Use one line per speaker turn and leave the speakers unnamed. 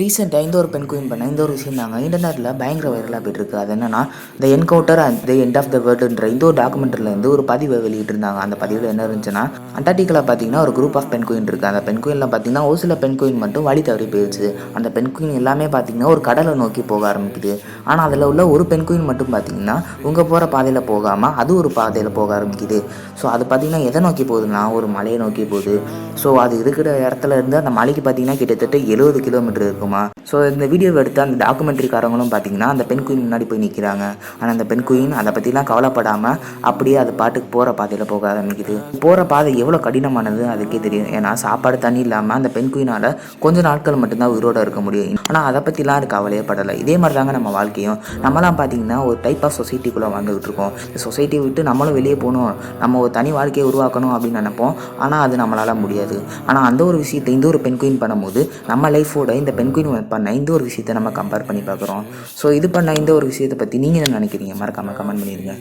ரீசெண்டாக இந்த ஒரு பெண் குயின் பண்ண இந்த ஒரு விஷயம் தாங்க இன்டர்நெட்டில் பயங்கர வைரலாக போயிட்டுருக்கு. அது என்னன்னா the encounter and the end of the வேர்ல்டுன்ற இந்த ஒரு டாக்குமெண்ட்ரிலேருந்து ஒரு பதிவை வெளியிட்டிருந்தாங்க. அந்த பதிவில் என்ன இருந்துச்சுன்னா, அண்டார்டிகாவில் பார்த்தீங்கன்னா ஒரு குரூப் ஆஃப் பெண் குயின் இருக்குது. அந்த பெண் குயினில் பார்த்தீங்கன்னா ஒரு சில பெண் குயின் மட்டும் வழி தவறி போயிடுச்சு. அந்த பெண் குயின் எல்லாமே பார்த்தீங்கன்னா ஒரு கடலை நோக்கி போக ஆரம்பிக்குது. ஆனால் அதில் உள்ள ஒரு பெண் குயின் மட்டும் பார்த்தீங்கன்னா உங்கள் போகிற பாதையில் போகாமல் அது ஒரு பாதையில் போக ஆரம்பிக்குது. ஸோ அது பார்த்தீங்கன்னா எதை நோக்கி போகுதுன்னா ஒரு மலையை நோக்கி போகுது. ஸோ அது இருக்கிற இடத்துல இருந்து அந்த மலைக்கு பார்த்தீங்கன்னா கிட்டத்தட்ட 70 கிலோமீட்டர் இருக்குமா. ஸோ இந்த வீடியோவை எடுத்து அந்த டாக்குமெண்ட்ரிக்காரங்களும் பார்த்தீங்கன்னா அந்த பெண் குயின் முன்னாடி போய் நிற்கிறாங்க. ஆனால் அந்த பெண் குயின் அதை பற்றிலாம் கவலைப்படாமல் அப்படியே அது பாட்டுக்கு போகிற பாதையில் போக ஆரம்பிக்குது. போகிற பாதை எவ்வளோ கடினமானது அதுக்கே தெரியும். ஏன்னா சாப்பாடு தண்ணி இல்லாமல் அந்த பெண் குயினால் கொஞ்சம் நாட்கள் மட்டும்தான் உயிரோடு இருக்க முடியும். ஆனால் அதை பற்றிலாம் அது கவலையே படலை. இதே மாதிரி தாங்க நம்ம வாழ்க்கையும். நம்மலாம் பார்த்தீங்கன்னா ஒரு டைப் ஆஃப் சொசைட்டிக்குள்ளே வாழ்ந்துகிட்டு இருக்கோம். இந்த சொசைட்டியை விட்டு நம்மளும் வெளியே போகணும், நம்ம ஒரு தனி வாழ்க்கையை உருவாக்கணும் அப்படின்னு நினைப்போம். ஆனால் அது நம்மளால் முடியாது. ஆனால் அந்த ஒரு விஷயத்தை இந்த ஒரு பெண் குயின் பண்ணும்போது நம்ம லைஃபோட இந்த பெண் குயின் பண்ண இந்த ஒரு விஷயத்தை நம்ம கம்பேர் பண்ணி பார்க்குறோம். ஸோ இது பண்ண இந்த ஒரு விஷயத்தை பற்றி நீங்கள் என்ன நினைக்கிறீங்க? மறக்காமல் கமெண்ட் பண்ணிடுங்க.